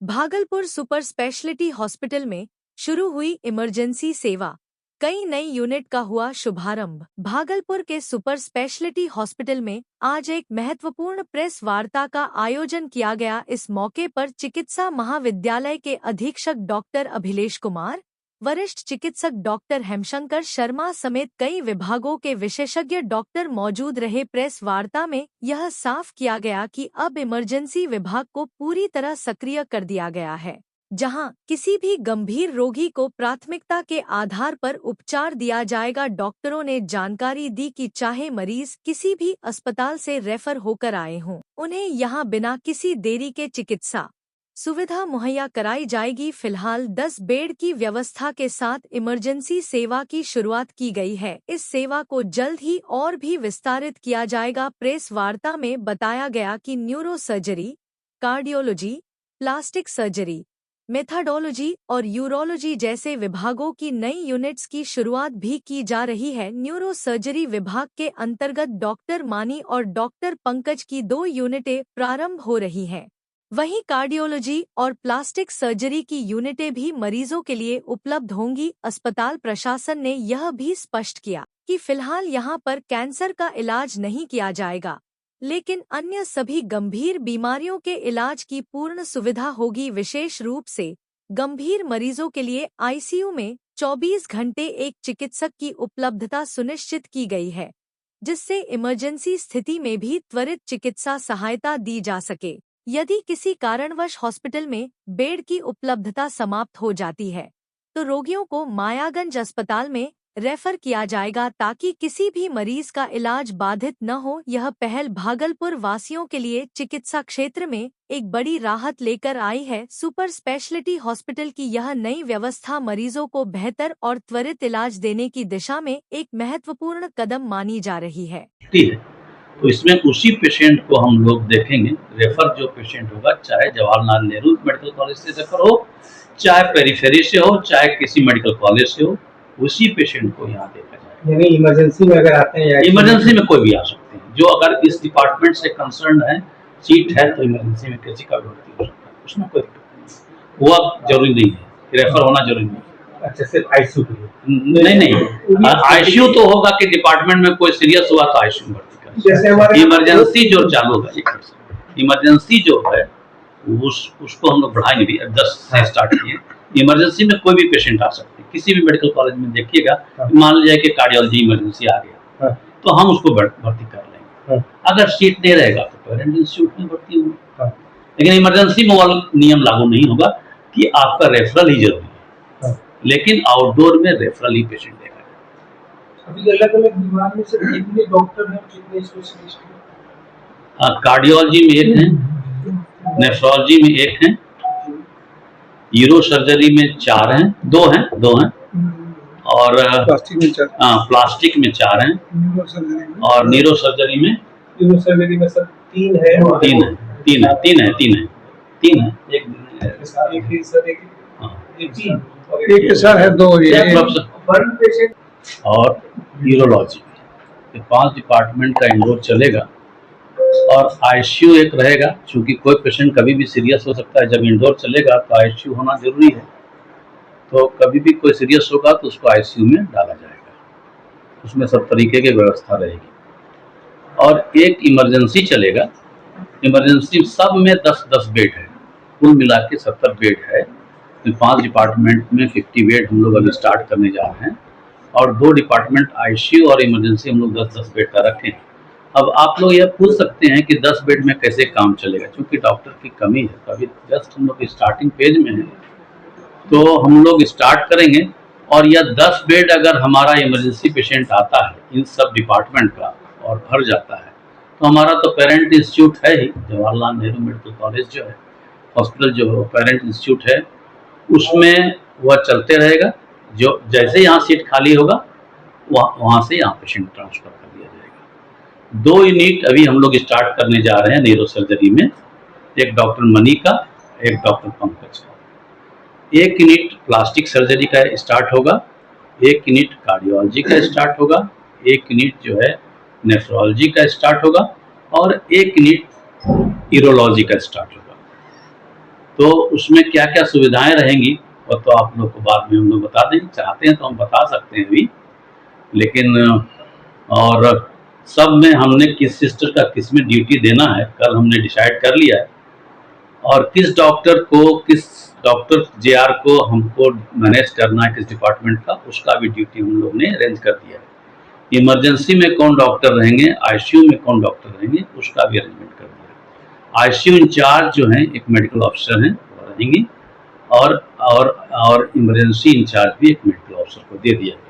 Bhagalpur super speciality hospital में शुरू हुई इमरजेंसी सेवा, कई नई यूनिट का हुआ शुभारंभ। भागलपुर के सुपर स्पेशलिटी हॉस्पिटल में आज एक महत्वपूर्ण प्रेस वार्ता का आयोजन किया गया। इस मौके पर चिकित्सा महाविद्यालय के अधीक्षक डॉक्टर अभिलेश कुमार, वरिष्ठ चिकित्सक डॉक्टर हेमशंकर शर्मा समेत कई विभागों के विशेषज्ञ डॉक्टर मौजूद रहे। प्रेस वार्ता में यह साफ किया गया कि अब इमरजेंसी विभाग को पूरी तरह सक्रिय कर दिया गया है, जहां किसी भी गंभीर रोगी को प्राथमिकता के आधार पर उपचार दिया जाएगा। डॉक्टरों ने जानकारी दी कि चाहे मरीज किसी भी अस्पताल से रेफर होकर आए हों, उन्हें यहां बिना किसी देरी के चिकित्सा सुविधा मुहैया कराई जाएगी। फिलहाल 10 बेड की व्यवस्था के साथ इमरजेंसी सेवा की शुरुआत की गई है। इस सेवा को जल्द ही और भी विस्तारित किया जाएगा। प्रेस वार्ता में बताया गया कि neuro surgery, cardiology, plastic surgery, methodology और यूरोलॉजी जैसे विभागों की नई यूनिट्स की शुरुआत भी की जा रही है। न्यूरो सर्जरी विभाग के अंतर्गत डॉक्टर मानी और डॉक्टर पंकज की 2 यूनिटें प्रारंभ हो रही हैं। वहीं कार्डियोलॉजी और प्लास्टिक सर्जरी की यूनिटें भी मरीजों के लिए उपलब्ध होंगी। अस्पताल प्रशासन ने यह भी स्पष्ट किया कि फिलहाल यहां पर कैंसर का इलाज नहीं किया जाएगा, लेकिन अन्य सभी गंभीर बीमारियों के इलाज की पूर्ण सुविधा होगी। विशेष रूप से गंभीर मरीजों के लिए आईसीयू में 24 घंटे एक चिकित्सक की उपलब्धता सुनिश्चित की गई है, जिससे इमरजेंसी स्थिति में भी त्वरित चिकित्सा सहायता दी जा सके। यदि किसी कारणवश हॉस्पिटल में बेड की उपलब्धता समाप्त हो जाती है, तो रोगियों को मायागंज अस्पताल में रेफर किया जाएगा, ताकि किसी भी मरीज का इलाज बाधित न हो। यह पहल भागलपुर वासियों के लिए चिकित्सा क्षेत्र में एक बड़ी राहत लेकर आई है। सुपर स्पेशलिटी हॉस्पिटल की यह नई व्यवस्था मरीजों को बेहतर और त्वरित इलाज देने की दिशा में एक महत्वपूर्ण कदम मानी जा रही है। तो इसमें उसी पेशेंट को हम लोग देखेंगे। रेफर जो पेशेंट होगा, चाहे जवाहरलाल नेहरू मेडिकल कॉलेज से रेफर हो, चाहे पेरिफेरी से हो, चाहे किसी मेडिकल कॉलेज से हो, उसी पेशेंट को यहाँ देखा जाएगा। यानी इमरजेंसी में अगर आते हैं, इमरजेंसी में कोई भी आ सकते हैं। जो अगर इस डिपार्टमेंट से कंसर्न है, सीट है, तो इमरजेंसी में किसी का भी भर्ती हो सकता है, उसमें कोई दिक्कत नहीं। वो अब जरूरी नहीं है, रेफर होना जरूरी नहीं है। अच्छा, सिर्फ आईसीयू के लिए नहीं, आईसीयू तो होगा कि डिपार्टमेंट में कोई सीरियस हुआ तो आईसीयू भर्ती करें। इमरजेंसी जो चालू है, इमरजेंसी जो है उसको हम लोग बढ़ाएंगे भी, 10 से स्टार्ट किए। इमरजेंसी में कोई भी पेशेंट आ सकते हैं। किसी भी मेडिकल कॉलेज में देखिएगा, मान लीजिए कि कार्डियोलॉजी इमरजेंसी आ गया, तो हम उसको भर्ती कर लेंगे। अगर सीट नहीं रहेगा तो पेरेंट इंस्टीट्यूट में भर्ती होंगे। लेकिन इमरजेंसी में वो नियम लागू नहीं होगा कि आपका रेफरल ही जरूरी है, लेकिन आउटडोर में रेफरल ही पेशेंट देगा। अभी अलग-अलग विभाग में सिर्फ कितने डॉक्टर हैं, कितने स्पेशलिस्ट हैं? कार्डियोलॉजी में 1 है, नेफ्रोलॉजी में 1 है, यूरो सर्जरी में 4 हैं, 2 हैं और प्लास्टिक में 4 हैं, और न्यूरो सर्जरी में सब 3 है। 3 है। एक सर है, 2 और यूरोलॉजी, ये 5 डिपार्टमेंट का इंडोर चलेगा। और आईसीयू एक रहेगा, क्योंकि कोई पेशेंट कभी भी सीरियस हो सकता है। जब इंडोर चलेगा तो आईसीयू होना जरूरी है, तो कभी भी कोई सीरियस होगा तो उसको आईसीयू में डाला जाएगा। उसमें सब तरीके की व्यवस्था रहेगी। और एक इमरजेंसी चलेगा। इमरजेंसी सब में 10-10 बेड है, कुल मिला के 70 बेड है। 5 डिपार्टमेंट में 50 बेड हम लोग अभी स्टार्ट करने जा रहे हैं, और 2 डिपार्टमेंट आईसीयू और इमरजेंसी हम लोग 10-10 बेड का रखें। अब आप लोग यह पूछ सकते हैं कि 10 बेड में कैसे काम चलेगा, क्योंकि डॉक्टर की कमी है। तो अभी जस्ट हम लोग स्टार्टिंग पेज में हैं, तो हम लोग स्टार्ट करेंगे। और यह 10 बेड अगर हमारा इमरजेंसी पेशेंट आता है इन सब डिपार्टमेंट का और भर जाता है, तो हमारा तो पेरेंट इंस्टीट्यूट है ही, जवाहरलाल नेहरू मेडिकल कॉलेज जो है, हॉस्पिटल जो पेरेंट इंस्टीट्यूट है, उसमें वह चलते रहेगा। जो जैसे यहाँ सीट खाली होगा, वहाँ से यहाँ पेशेंट ट्रांसफर कर दिया जाएगा। 2 यूनिट अभी हम लोग स्टार्ट करने जा रहे हैं न्यूरो सर्जरी में, एक डॉक्टर मनी का, एक डॉक्टर पंकज का। 1 यूनिट प्लास्टिक सर्जरी का स्टार्ट होगा, 1 यूनिट कार्डियोलॉजी का स्टार्ट होगा, 1 यूनिट जो है नेफ्रोलॉजी का स्टार्ट होगा, और 1 यूनिट यूरोलॉजी का स्टार्ट होगा। तो उसमें क्या क्या सुविधाएं रहेंगी वो तो आप लोग को बाद में हम लोग बता देंगे, चाहते हैं तो हम बता सकते हैं अभी, लेकिन और सब में हमने किस सिस्टर का किस में ड्यूटी देना है कल हमने डिसाइड कर लिया है, और किस डॉक्टर जेआर को हमको मैनेज करना है किस डिपार्टमेंट का, उसका भी ड्यूटी हम लोग ने अरेंज कर दिया है। इमरजेंसी में कौन डॉक्टर रहेंगे, आईसीयू में कौन डॉक्टर रहेंगे, उसका भी अरेंजमेंट कर दिया है। आईसीयू इंचार्ज जो हैं एक मेडिकल ऑफिसर हैं वो रहेंगी, और इमरजेंसी इंचार्ज भी एक मेडिकल ऑफिसर को दे दिया है।